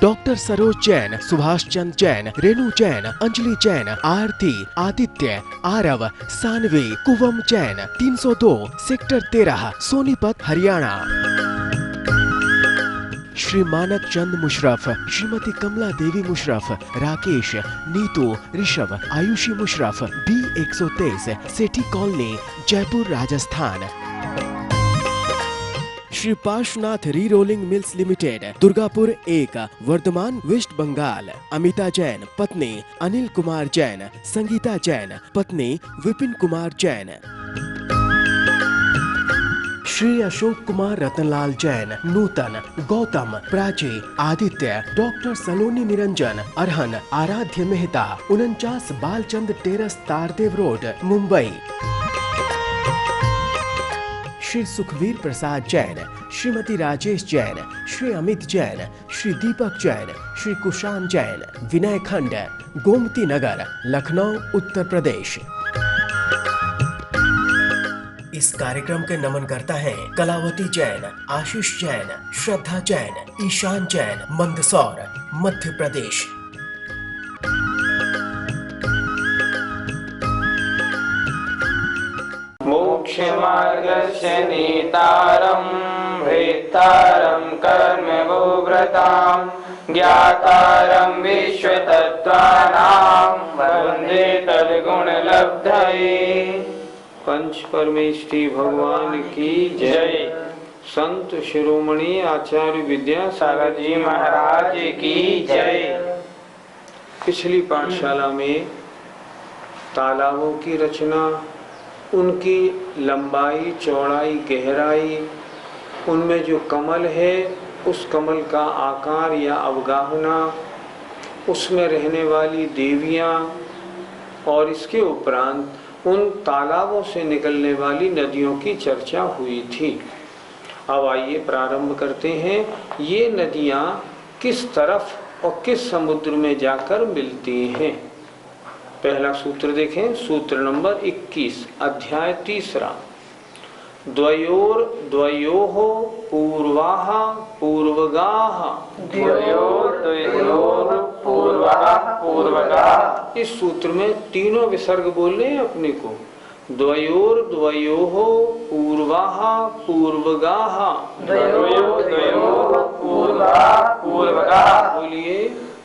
Doctor Saroj Jain, Subhash Chandra Jain, Renu Jain, Anjali Jain, Aarti, Aditya, Aarav, Saanvi, Kuvam Jain, 302 sector 13, Sonipat, Haryana. Shri Manak Chand Musharaf, Shrimati Kamla Devi Musharaf, Rakesh, Neetu, Rishabh, Ayushi Musharaf, B123, Sethi colony, Jaipur, Rajasthan. Shri Parshwanath re rolling mills limited, Durgapur 1, Vardhaman, West Bengal. Amita Jain, पत्नी अनिल कुमार जैन, संगीता जैन, पत्नी Vipin Kumar Jain. Shri Ashok Kumar Ratanlal Jain, Nutan, Gautam, Prachi, Aditya, doctor सलोनी निरंजन, अरहन, आराध्य Mehta, 49 Balchand terrace, Tardeo road, Mumbai. Shri Sukhvir प्रसाद जैन, श्रीमती राजेश जैन, श्री अमित जैन, श्री दीपक जैन, श्री कुशान जैन, विनय खंड, गोमती नगर, लखनऊ, उत्तर प्रदेश। इस कार्यक्रम के नमन करता है कलावती जैन, आशीष जैन, श्रद्धा जैन, ईशान जैन, मंदसौर, मध्य प्रदेश। मोक्ष मार्गस्य नेतारं वेत्तारं कर्म भूव्रतां ज्ञातारं विश्वतत्त्वानां वन्दे तद्गुणलब्धये। पंच परमेष्ठी भगवान की जय। संत शिरोमणि आचार्य विद्यासागर जी महाराज की जय। पिछली पाठशाला में तालाबों की रचना, उनकी लंबाई, चौड़ाई, गहराई, उनमें जो कमल है उस कमल का आकार या अवगाहना, उसमें रहने वाली देवियां और इसके उपरांत उन तालाबों से निकलने वाली नदियों की चर्चा हुई थी। अब आइए प्रारंभ करते हैं। ये नदियां किस तरफ और किस समुद्र में जाकर मिलती हैं। पहला सूत्र देखें, सूत्र नंबर 21, अध्याय 3। द्वयोर द्वयोः पूर्वाः पूर्वगाः। द्वयोर द्वयोर पूर्वाः पूर्वगाः। इस सूत्र में तीनों विसर्ग बोलने हैं अपने को। द्वयोर द्वयोः पूर्वाः पूर्वगाः। द्वयोर द्वयोः पूर्वाः पूर्वगाः। बोलिए,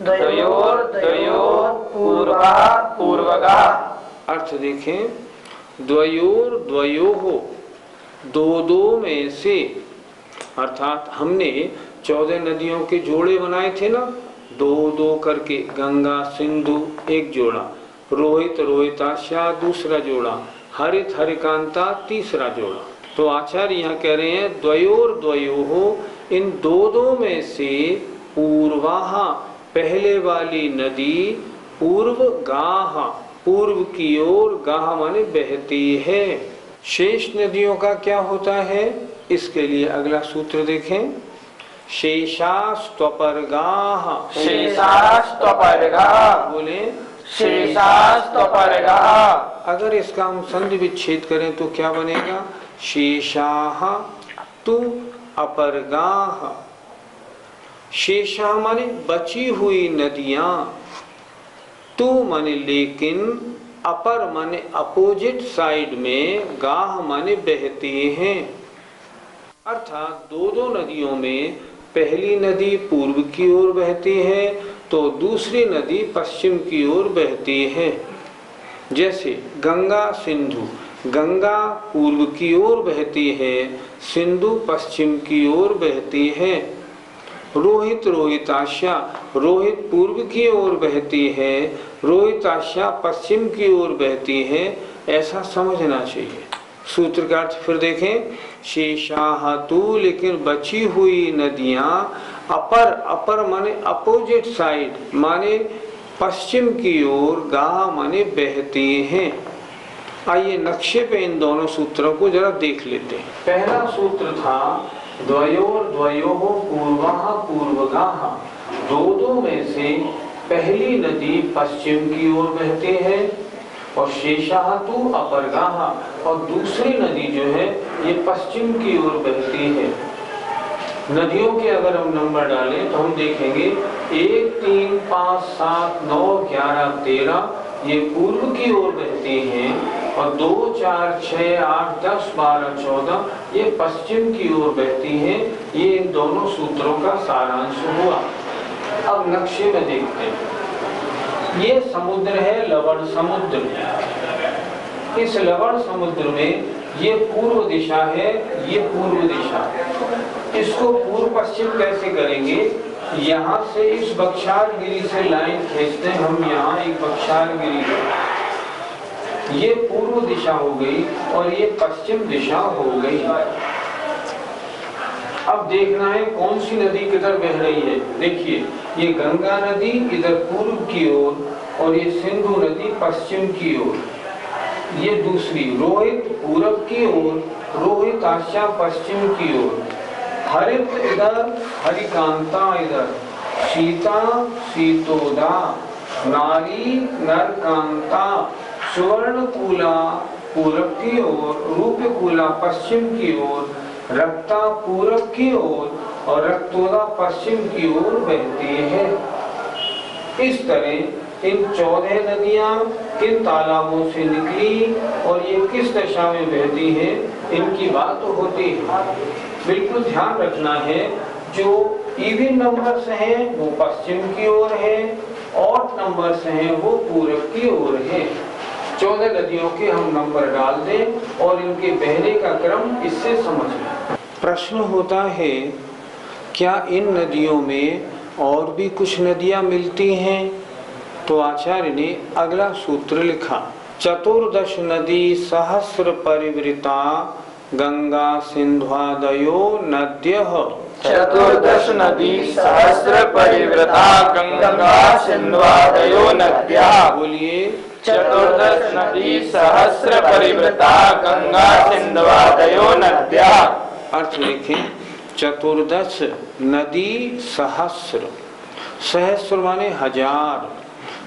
द्वयोर द्वयोः पूर्वाः पूर्वगाः। अर्थ देखें, द्वयोर द्वयोः, दो दो में से, अर्थात हमने 14 नदियों के जोड़े बनाए थे ना, दो दो करके। गंगा सिंधु एक जोड़ा, रोहित रोहिताशा दूसरा जोड़ा, हरित हरिकांता तीसरा जोड़ा। तो आचार्य यहाँ कह रहे हैं द्वयोर द्वयोः, इन दो दो में से पूर्वाः, पहले वाली नदी, पूर्व गाह, पूर्व की ओर, गाह माने बहती है। शेष नदियों का क्या होता है, इसके लिए अगला सूत्र देखें, शेषास्त्वपरगाः। शेषास्त्वपरगाः। बोले, शेषास्त्वपरगाः। अगर इसका हम संधि विच्छेद करें तो क्या बनेगा, शेषाः तु अपरगाः। शेषा माने बची हुई नदियां, तु माने लेकिन, अपर माने अपोजिट साइड में, गाह माने बहती हैं। अर्थात दो दो नदियों में पहली नदी पूर्व की ओर बहती है तो दूसरी नदी पश्चिम की ओर बहती है। जैसे गंगा सिंधु, गंगा पूर्व की ओर बहती है, सिंधु पश्चिम की ओर बहती है। रोहित रोहिताशा, रोहित पूर्व की ओर बहती है, रोहिताशा पश्चिम की ओर बहती है, ऐसा समझना चाहिए। सूत्र का अर्थ फिर देखें, शेषाः तु, लेकिन बची हुई नदियां, अपर, अपर माने अपोजिट साइड माने पश्चिम की ओर, गाह माने बहती हैं। आइए नक्शे पे इन दोनों सूत्रों को जरा देख लेते हैं। पहला सूत्र था द्वयोर द्वयोः पूर्वाः पूर्वगाः, दो दो में से पहली नदी पश्चिम की ओर बहती है और शेषाः तु अपरगाः, और दूसरी नदी जो है ये पश्चिम की ओर बहती है। नदियों के अगर हम नंबर डालें तो हम देखेंगे 1, 3, 5, 7, 9, 11, 13 ये पूर्व की ओर बहते हैं और 2, 4, 6, 8, 10, 12, 14 ये पश्चिम की ओर बहती हैं। ये इन दोनों सूत्रों का सारांश हुआ। अब नक्शे में देखते हैं। ये समुद्र है लवण समुद्र। इस लवण समुद्र में ये पूर्व दिशा है, ये पूर्व दिशा। इसको पूर्व पश्चिम कैसे करेंगे? यहाँ से इस बक्षारगिरी से लाइन खींचते हैं हम। यहाँ एक बक्षारगिरी, ये पूर्व दिशा हो गई और ये पश्चिम दिशा हो गई। अब देखना है कौन सी नदी किधर बह रही है। देखिए, ये गंगा नदी इधर पूर्व की ओर और ये सिंधु नदी पश्चिम की ओर। ये दूसरी रोहित पूरब की ओर, रोहित आशा पश्चिम की ओर, हरित इधर, हरिकांता इधर, सीता सीतोदा, नारी नरकांता, सुवर्णकूला पूरब की ओर, रूपकूला पश्चिम की ओर, रक्ता पूरब की ओर और रक्तोदा पश्चिम की ओर बहती है। इस तरह इन 14 नदियां किन तालाबों से निकली और ये किस दिशा में बहती है, इनकी बात तो होती है। बिल्कुल ध्यान रखना है, जो इवन नंबर्स हैं वो पश्चिम की ओर है, ऑड नंबर्स हैं वो पूरब की ओर है। 14 नदियों के हम नंबर डाल दें और इनके बहने का क्रम इससे समझ लें। प्रश्न होता है, क्या इन नदियों में और भी कुछ नदियां मिलती हैं? तो आचार्य ने अगला सूत्र लिखा, 14 नदी सहस्र परिवृता गंगा सिंध्वादयो नद्यः। 14 नदी सहस्र परिवृता गंगा सिंध्वादयो नद्यः। बोलिए, 14 नदी सहस्र परिवृता गंगा सिंध्वादयो नद्यः। अर्थ लिखें, 14 नदी सहस्र, सहस्र माने हजार,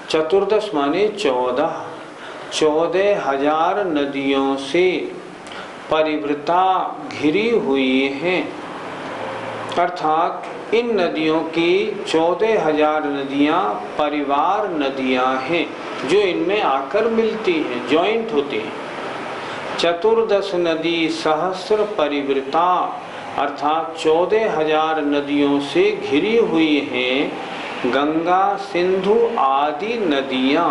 14 माने 14, 14,000 नदियों से परिवृता घिरी हुई हैं। अर्थात इन नदियों की 14,000 नदियां परिवार नदियां हैं जो इनमें आकर मिलती हैं, ज्वाइंट होती हैं। 14 नदी सहस्र परिवृता अर्थात 14,000 नदियों से घिरी हुई हैं गंगा सिंधु आदि नदियां।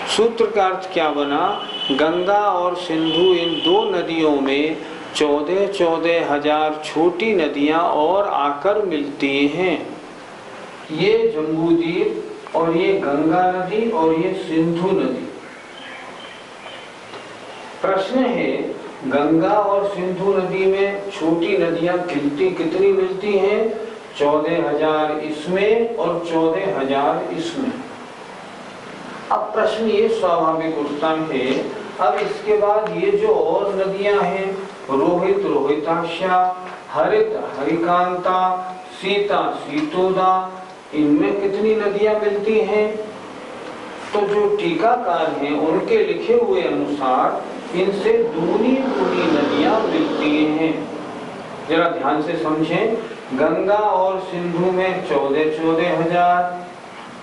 सूत्र का अर्थ क्या बना? गंगा और सिंधु इन दो नदियों में 14,000 छोटी नदियां और आकर मिलती हैं। ये जम्बूद्वीप और ये गंगा नदी और ये सिंधु नदी। प्रश्न है, गंगा और सिंधु नदी में छोटी नदियां कितनी मिलती हैं? 14,000 इसमें और 14,000 इसमें। अब प्रश्न ये स्वाभाविक उठता है, अब इसके बाद ये जो और नदियां हैं, रोहित रोहिताक्षा, हरित हरिकांता, सीता सीतोदा, इनमें कितनी नदियां मिलती हैं? तो जो टीकाकार हैं उनके लिखे हुए अनुसार इनसे दूनी नदियां मिलती हैं। जरा ध्यान से समझें, गंगा और सिंधु में 14,000,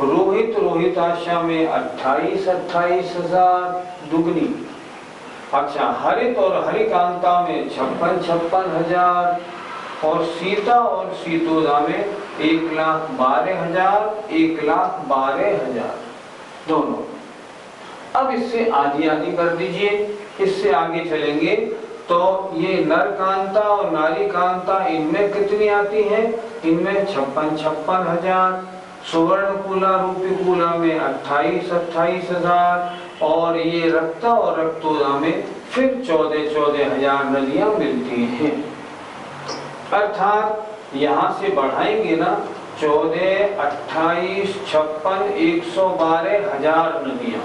रोहित रोहिताशा में 28,000 दुगनी। अच्छा, हरित और हरिकांता में 56,000 और सीता और सीतोदा में 1,12,000, 1,12,000 दोनों। अब इससे आधी आधी कर दीजिए, इससे आगे चलेंगे तो ये नरकांता और नारीकांता इनमें कितनी आती हैं? इनमें 56,000, सुवर्णकूला रूपकूला में 28,000 और ये रक्ता और रक्तोदा में फिर 14,000 नदियां मिलती हैं। अर्थात यहाँ से बढ़ाएंगे ना, 14, 28, 56, 112,000 नदियां।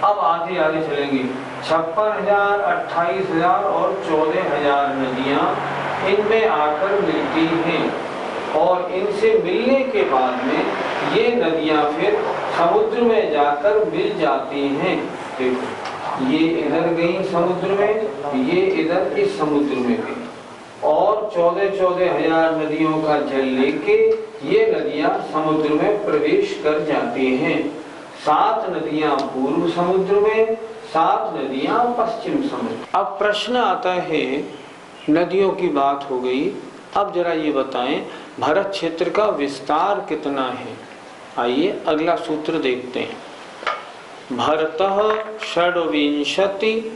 अब आधे आधे चलेंगे, 56,000, 28,000 और 14,000 नदियां इनमें आकर मिलती हैं और इनसे मिलने के बाद में ये नदियां फिर समुद्र में जाकर मिल जाती हैं। देखो, ये इधर गई समुद्र में, ये इधर इस समुद्र में गई। और 14,000 नदियों का जल लेके ये नदियां समुद्र में प्रवेश कर जाती हैं। 7 नदियां पूर्व समुद्र में, 7 नदियां पश्चिम समुद्र। अब प्रश्न आता है, नदियों की बात हो गई, अब जरा ये बताएं भारत क्षेत्र का विस्तार कितना है। आइए अगला सूत्र देखते हैं। भरतः षड्विंशति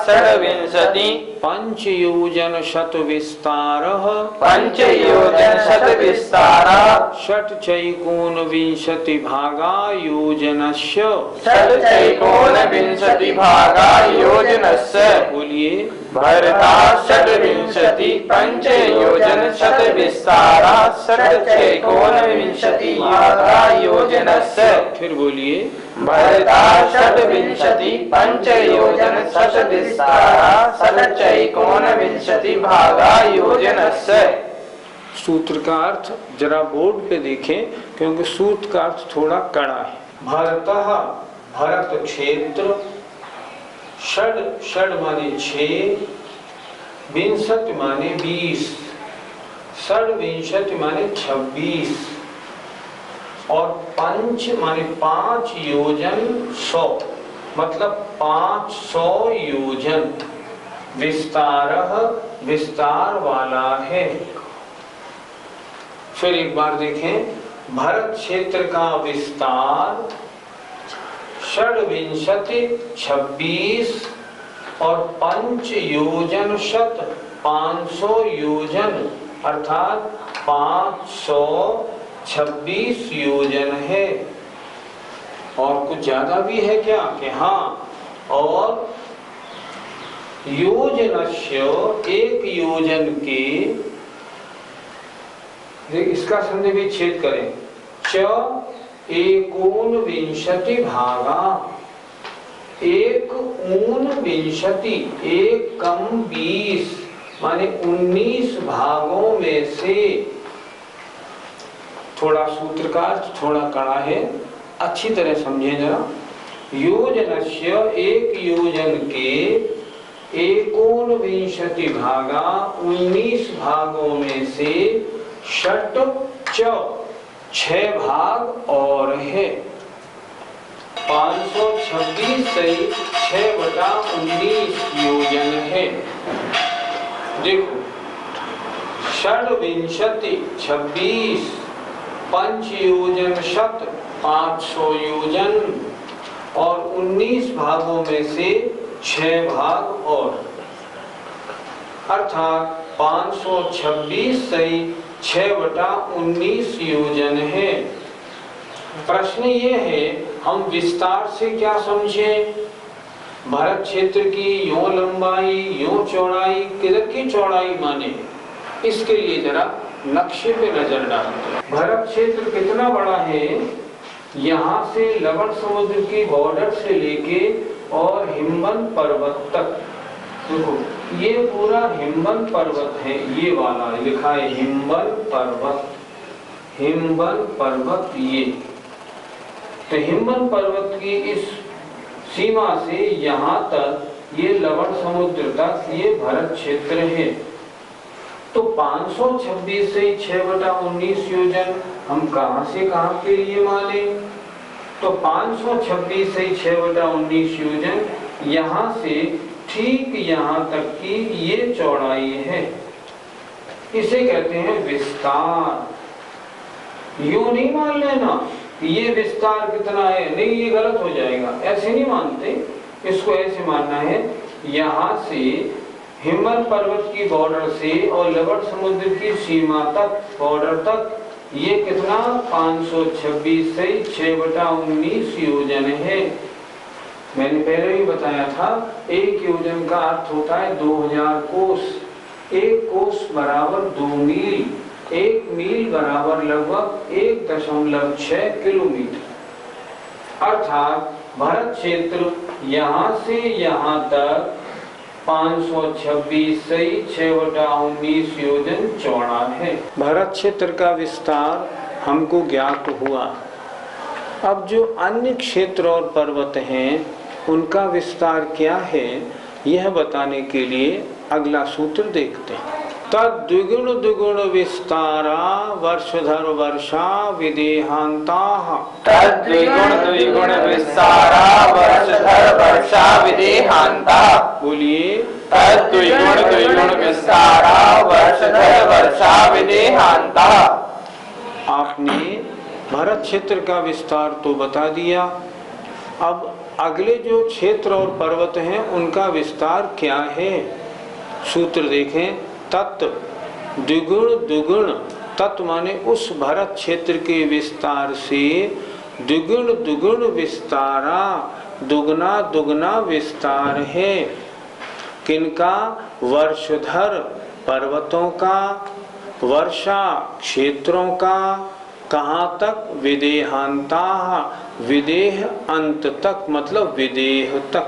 षड्विंशति पंचयोजन शत विस्तारः पंचयोजन शत विस्तारः षट् चैकोन विंशति भागा योजनस्य षट् चैकोन विंशति भागा योजनस्य। बोलिए भरता षड्विंशति पंचयोजन शत विस्तारः षट् चैकोन विंशति भागा योजनस्य। फिर बोलिए भरता षड्विंशति पंचयोजन शत विस्तारः षट् चैकोन विंशति भागा योजनस्य। सूत्र का अर्थ जरा बोर्ड पे देखें, क्योंकि सूत्र का अर्थ थोड़ा कड़ा है। भरतः भरत क्षेत्र, षड षड माने 6, विंशति माने 20, षड्विंशति माने 26 और पंच माने 5 योजन 100, मतलब 500 योजन। विस्तारः विस्तार वाला है। फिर एक बार देखें, भारत क्षेत्र का विस्तार षड्विंशति 26 और पंच योजन शत 500 योजन अर्थात 526 योजन है। और कुछ ज्यादा भी है क्या कि हाँ, और योजनस्य एक योजन के, इसका संधि विच्छेद करें, च एकोन विंशति भागा, एक ऊन विंशति, एक कम 20 माने 19 भागों में से। थोड़ा सूत्र का अर्थ थोड़ा कड़ा है, अच्छी तरह समझे जरा। योजनस्य एक योजन के एकोन विंशति भागा 19 भागों में से षट च 6 भाग और है। 526 से 6/19 योजन है। देखो, षड्विंशति 26, पंच योजन शत 500 योजन और 19 भागों में से 6 भाग और, अर्थात 526 से 6/19 योजन है। प्रश्न ये है, हम विस्तार से क्या समझे? भारत क्षेत्र की यूं लंबाई यूं चौड़ाई, किधर की चौड़ाई माने, इसके लिए जरा नक्शे पे नजर डालते हैं। भारत क्षेत्र कितना बड़ा है? यहाँ से लवण समुद्र की बॉर्डर से लेके और हिमवंत पर्वत तक। देखो, ये पूरा हिमवंत पर्वत है, ये वाला लिखा है हिमवंत पर्वत, हिमवंत पर्वत ये। तो हिमवंत पर्वत की इस सीमा से यहाँ तक ये लवण समुद्र तक ये भारत क्षेत्र है। तो 526 से 6/19 योजन हम कहाँ से कहाँ के लिए माने? तो 526 से 6/19 योजन यहाँ से ठीक यहाँ तक की ये चौड़ाई है। इसे कहते हैं विस्तार। यूं नहीं मान लेना ये विस्तार कितना है, नहीं, ये गलत हो जाएगा, ऐसे नहीं मानते। इसको ऐसे मानना है, यहाँ से हिमवंत पर्वत की बॉर्डर से और लवण समुद्र की सीमा तक, बॉर्डर तक, ये कितना 526 से 6/19 योजन है। मैंने पहले ही बताया था, एक योजन का अर्थ होता है 2000 कोस। एक कोस बराबर 2 मील, 1 मील बराबर लगभग 1.6 किलोमीटर। अर्थात भारत क्षेत्र यहाँ से यहाँ तक 526 से 6/19 योजन चौड़ा है। भारत क्षेत्र का विस्तार हमको ज्ञात हुआ। अब जो अन्य क्षेत्र और पर्वत हैं उनका विस्तार क्या है, यह बताने के लिए अगला सूत्र देखते हैं। तद द्विगुण द्विगुण विस्तारा वर्षधर वर्षा विदेहांता। तद द्विगुण द्विगुण विस्तारा वर्षधर वर्षा विदेहांता। बोलिए, तद द्विगुण द्विगुण विस्तारा वर्षधर वर्षा विदेहांता। आपने भरत क्षेत्र का विस्तार तो बता दिया, अब अगले जो क्षेत्र और पर्वत हैं उनका विस्तार क्या है? सूत्र देखें। तत् द्विगुण द्विगुण, तत् माने उस भरत क्षेत्र के विस्तार से, द्विगुण द्विगुण विस्तारा, दुगना दुगना विस्तार है। किनका? वर्षधर पर्वतों का, वर्षा क्षेत्रों का। कहाँ तक? विदेहांता, विदेह अंत तक, मतलब विदेह तक।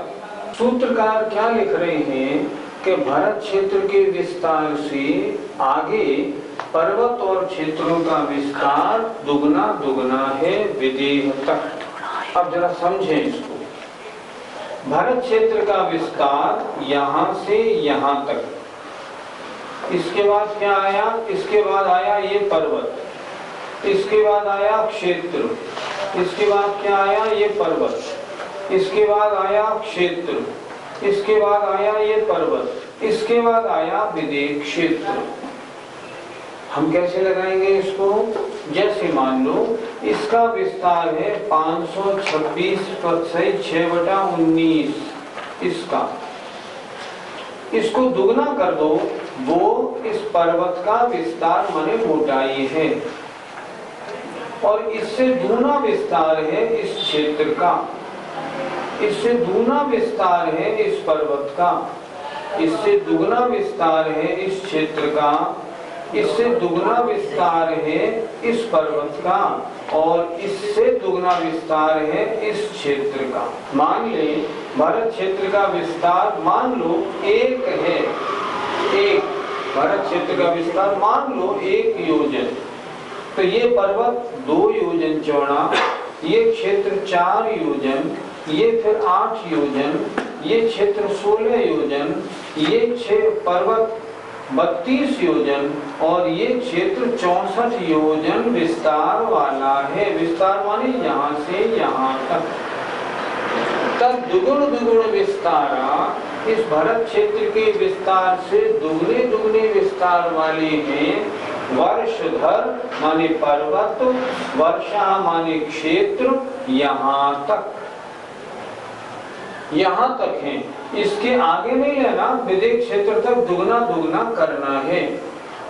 सूत्रकार क्या लिख रहे हैं कि भरत क्षेत्र के विस्तार से आगे पर्वत और क्षेत्रों का विस्तार दुगना दुगना है, विदेह तक। अब जरा समझें इसको। भरत क्षेत्र का विस्तार यहाँ से यहाँ तक, इसके बाद क्या आया? इसके बाद आया ये पर्वत, इसके बाद आया क्षेत्र, इसके बाद क्या आया? ये पर्वत, इसके बाद आया क्षेत्र, इसके बाद आया ये पर्वत, इसके बाद आया विदेह क्षेत्र। हम कैसे लगाएंगे इसको? जैसे मान लो इसका विस्तार है 526/6/19, इसका, इसको दुगना कर दो, वो इस पर्वत का विस्तार माने मोटाई है, और इससे दूना विस्तार है इस क्षेत्र का, इससे दूना विस्तार है इस पर्वत का, इससे दुगना विस्तार है इस क्षेत्र का, इससे दुगना विस्तार है इस पर्वत का, और इससे दुगना विस्तार है इस क्षेत्र का। मान ले भरत क्षेत्र का विस्तार मान लो 1 है, 1 भरत क्षेत्र का विस्तार मान लो 1 योजन, तो ये पर्वत 2 योजन चौड़ा, ये क्षेत्र 4 योजन, ये फिर 8 योजन, ये क्षेत्र 16 योजन, ये पर्वत 32 योजन, और ये क्षेत्र 64 योजन विस्तार वाला है। विस्तार माने यहाँ से यहाँ तक। तब दुगुण दुगुण विस्तारा, इस भरत क्षेत्र के विस्तार से दुगने दुगने विस्तार वाले में वर्षधर माने पर्वत, वर्षा माने क्षेत्र, यहाँ तक, यहाँ तक है। इसके आगे नहीं लेना, विदेह क्षेत्र तक दुगना दुगना करना है।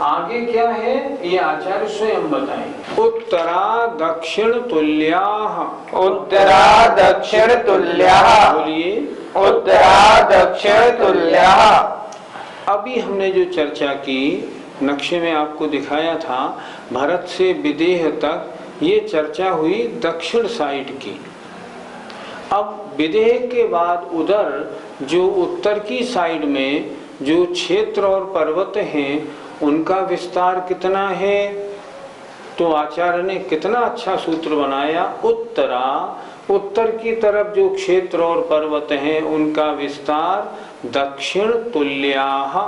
आगे क्या है ये आचार्य स्वयं बताएं। उत्तरा दक्षिण तुल्या, उत्तरा दक्षिण तुल्या, बोलिए उत्तरा दक्षिण तुल्या। अभी हमने जो चर्चा की, नक्शे में आपको दिखाया था, भरत से विदेह तक ये चर्चा हुई दक्षिण साइड की। अब विदेह के बाद उधर जो उत्तर की साइड में जो क्षेत्र और पर्वत हैं उनका विस्तार कितना है? तो आचार्य ने कितना अच्छा सूत्र बनाया। उत्तरा, उत्तर की तरफ जो क्षेत्र और पर्वत हैं उनका विस्तार दक्षिण तुल्याः,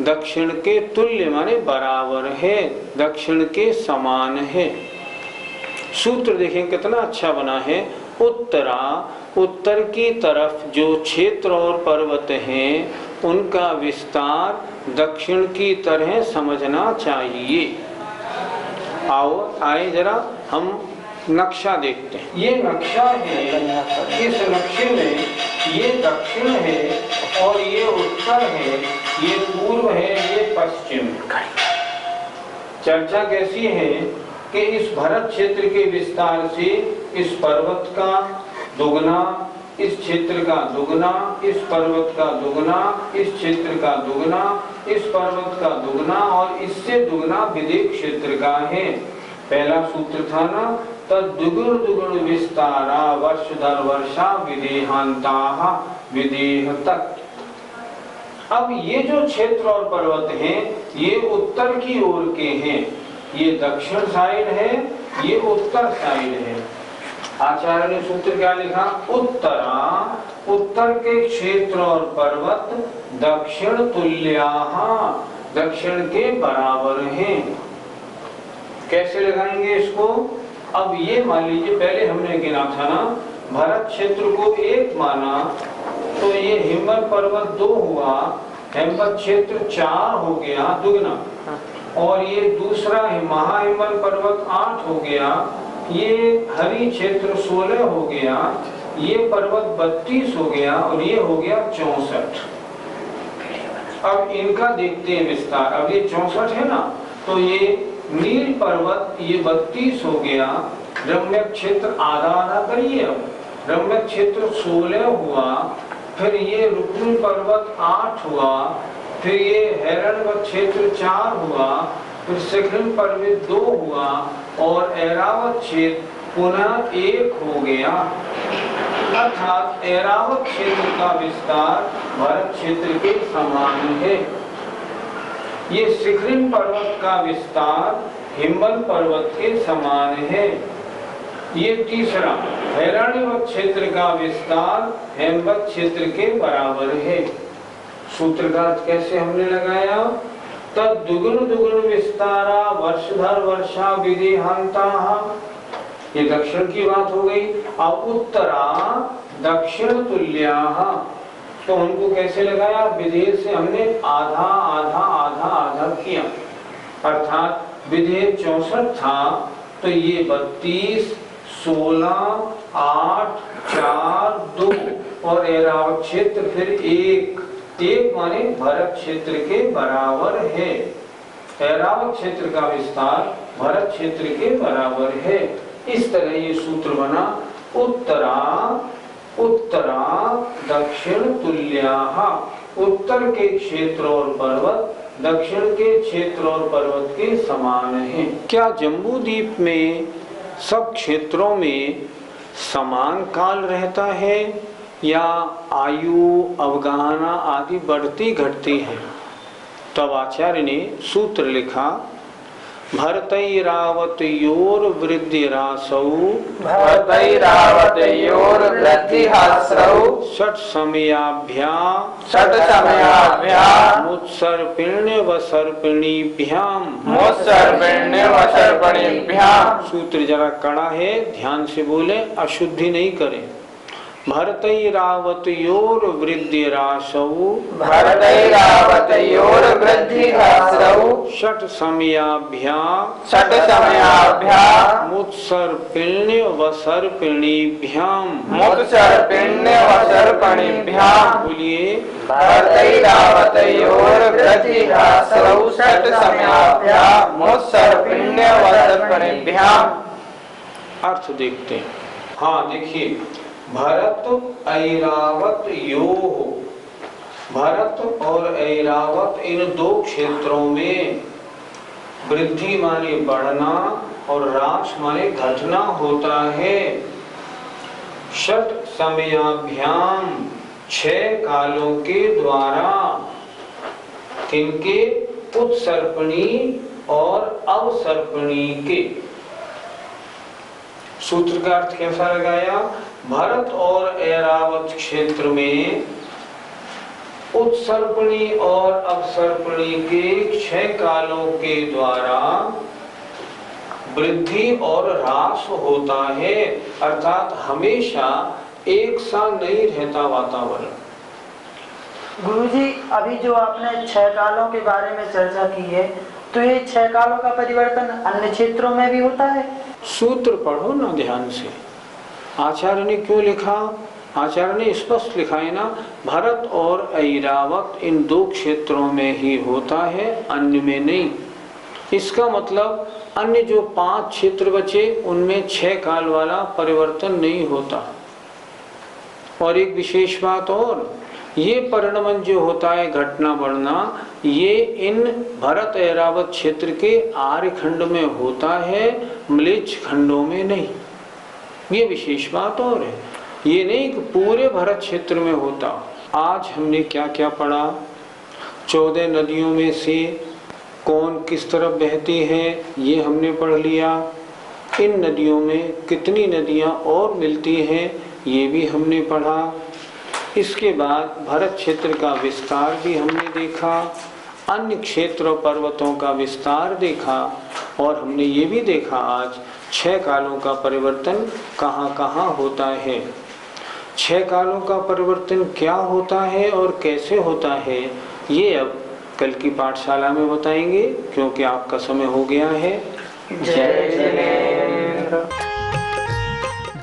दक्षिण के तुल्य माने बराबर है, दक्षिण के समान है। सूत्र देखें कितना अच्छा बना है। उत्तरा, उत्तर की तरफ जो क्षेत्र और पर्वत हैं उनका विस्तार दक्षिण की तरह समझना चाहिए। आओ आए जरा हम नक्शा देखते हैं। ये नक्शा है, इस नक्शे में ये दक्षिण है और ये उत्तर है, ये पूर्व है, ये पश्चिम। चर्चा कैसी है कि इस भरत क्षेत्र के विस्तार से इस पर्वत का दुगना, इस क्षेत्र का दुगना, इस पर्वत का दुगना, इस क्षेत्र का दुगना, इस पर्वत का दुगना और इससे दुगना विदेह क्षेत्र का है। पहला सूत्र था ना, तद्द्विगुण द्विगुण विस्तारा वर्षधर वर्षा विदेहांताः, विदेह तक। अब ये जो क्षेत्र और पर्वत हैं ये उत्तर की ओर के हैं, ये दक्षिण साइड है, ये उत्तर साइड है। आचार्य ने सूत्र क्या लिखा? उत्तरा उत्तर के क्षेत्र और पर्वत दक्षिण तुल्याः, दक्षिण के बराबर हैं। कैसे लगाएंगे इसको? अब ये मान लीजिए, पहले हमने गिना था ना, भरत क्षेत्र को 1 माना, तो ये हिमवत पर्वत 2 हुआ, हेमवत क्षेत्र 4 हो गया दुगना, और ये दूसरा महाहिमवत पर्वत 8 हो गया, ये हरि क्षेत्र 16 हो गया, ये पर्वत 32 हो गया, और ये हो गया 64। अब इनका देखते हैं विस्तार। अब ये 64 है ना, तो ये नील पर्वत ये 32 हो गया, रम्य क्षेत्र आधा आधा करिए। अब रम्य क्षेत्र 16 हुआ, फिर ये रुक्मिणी पर्वत 8 हुआ, फिर ये हिरण्यवत क्षेत्र 4 हुआ, फिर शिखरिणी पर्वत 2 हुआ, और ऐरावत क्षेत्र पुनः 1 हो गया। अर्थात ऐरावत क्षेत्र का विस्तार भरत क्षेत्र के समान है। ये शिखरिणी पर्वत का विस्तार हिमवत पर्वत के समान है। ये तीसरा हिरण्यवत क्षेत्र का विस्तार हेमवत क्षेत्र के बराबर है। सूत्र का अर्थ कैसे हमने लगाया? तद दुगुण दुगुण विस्तारा वर्षधर वर्षा विदेहांताः, ये दक्षिण की बात हो गई। अब उत्तरा दक्षिण तुल्याः, तो उनको कैसे लगाया? विधेय से हमने आधा आधा आधा आधा किया, अर्थात विधेय 64 था, तो ये 32, 16, 8, 4, 2, और ऐरावत क्षेत्र फिर 1 माने भरत क्षेत्र के बराबर है। ऐरावत क्षेत्र का विस्तार भरत क्षेत्र के बराबर है। इस तरह ये सूत्र बना, उत्तरा उत्तरा दक्षिण तुल्याः, उत्तर के क्षेत्र और पर्वत दक्षिण के क्षेत्र और पर्वत के समान हैं। क्या जम्बू द्वीप में सब क्षेत्रों में समान काल रहता है या आयु अवगाहना आदि बढ़ती घटती है? तब आचार्य ने सूत्र लिखा, भरतैरावतयोर वृद्धिरासौ षट् समयाभ्याम् मुत्सर्पिण्य वसर्पिणीभ्याम्। सूत्र जरा कड़ा है, ध्यान से बोले, अशुद्धि नहीं करें। भरतैरावतयोर वृद्धिरासौ षट् समयाभ्याम् मुत्सर्पिण्य वसर्पिणीभ्याम्। बोलिए, भरतैरावतयोर वृद्धिरासौ षट् समयाभ्याम् मुत्सर्पिण्य वसर्पिणीभ्याम्। अर्थ देखते हैं। हाँ देखिए, भरत ऐरावत योः, भरत और ऐरावत इन 2 क्षेत्रों में वृद्धि माने बढ़ना और ह्रास माने घटना होता है। षट् समयाभ्याम 6 कालों के द्वारा, किनके? उत्सर्पणी और अवसर्पणी के। सूत्र का अर्थ कैसा लगाया? भरत और ऐरावत क्षेत्र में उत्सर्पणी और अवसर्पणी के 6 कालों के द्वारा वृद्धि और ह्रास होता है, अर्थात हमेशा एक सा नहीं रहता वातावरण। गुरुजी, अभी जो आपने 6 कालों के बारे में चर्चा की है, तो ये 6 कालों का परिवर्तन अन्य क्षेत्रों में भी होता है? सूत्र पढ़ो ना ध्यान से। आचार्य ने क्यों लिखा? आचार्य ने स्पष्ट लिखा है ना, भरत और ऐरावत इन 2 क्षेत्रों में ही होता है, अन्य में नहीं। इसका मतलब अन्य जो 5 क्षेत्र बचे उनमें 6 काल वाला परिवर्तन नहीं होता। और एक विशेष बात और, ये परिणमन जो होता है, घटना बढ़ना, ये इन भरत ऐरावत क्षेत्र के आर्य खंड में होता है, म्लेच्छ खंडों में नहीं। ये विशेष बात और है, ये नहीं कि पूरे भरत क्षेत्र में होता। आज हमने क्या क्या पढ़ा? 14 नदियों में से कौन किस तरफ बहती है ये हमने पढ़ लिया। इन नदियों में कितनी नदियां और मिलती हैं ये भी हमने पढ़ा। इसके बाद भरत क्षेत्र का विस्तार भी हमने देखा, अन्य क्षेत्र और पर्वतों का विस्तार देखा, और हमने ये भी देखा आज 6 कालों का परिवर्तन कहाँ कहाँ होता है। 6 कालों का परिवर्तन क्या होता है और कैसे होता है, ये अब कल की पाठशाला में बताएंगे, क्योंकि आपका समय हो गया है। जय जिनेंद्र।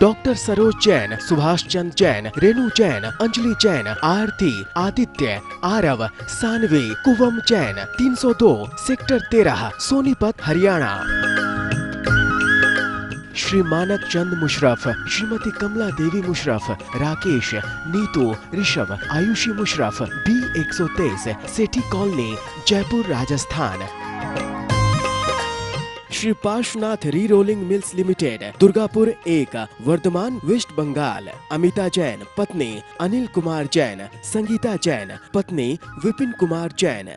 Doctor Saroj Jain, Subhash Chandra Jain, Renu Jain, Anjali Jain, Aarti, Aditya, Aarav, Saanvi, Kuvam Jain, 302 sector 13 Sonipat Haryana. Shri Manak Chand Musharaf, Shrimati Kamla Devi Musharaf, Rakesh, Neetu, Rishabh, Ayushi Musharaf, B123 Sethi colony, Jaipur Rajasthan. Shri Parshwanath re rolling mills limited, Durgapur 1, Vardhaman, West Bengal. Amita Jain, पत्नी अनिल कुमार जैन, संगीता जैन, पत्नी विपिन कुमार जैन।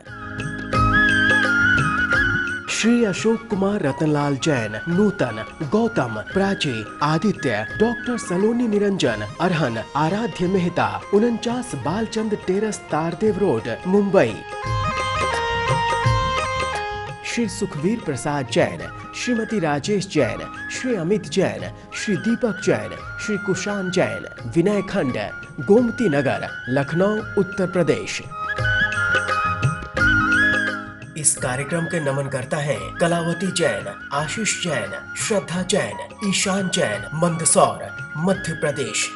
श्री अशोक कुमार रतनलाल जैन, नूतन, गौतम, प्राची, आदित्य, डॉक्टर सलोनी निरंजन, अरहन, आराध्य मेहता, 49 बालचंद टेरस, तारदेव रोड, मुंबई। श्री सुखवीर प्रसाद जैन, श्रीमती राजेश जैन, श्री अमित जैन, श्री दीपक जैन, श्री कुशान जैन, विनय खंड, गोमती नगर, लखनऊ, उत्तर प्रदेश। इस कार्यक्रम के नमन करता है कलावती जैन, आशीष जैन, श्रद्धा जैन, ईशान जैन, मंदसौर, मध्य प्रदेश।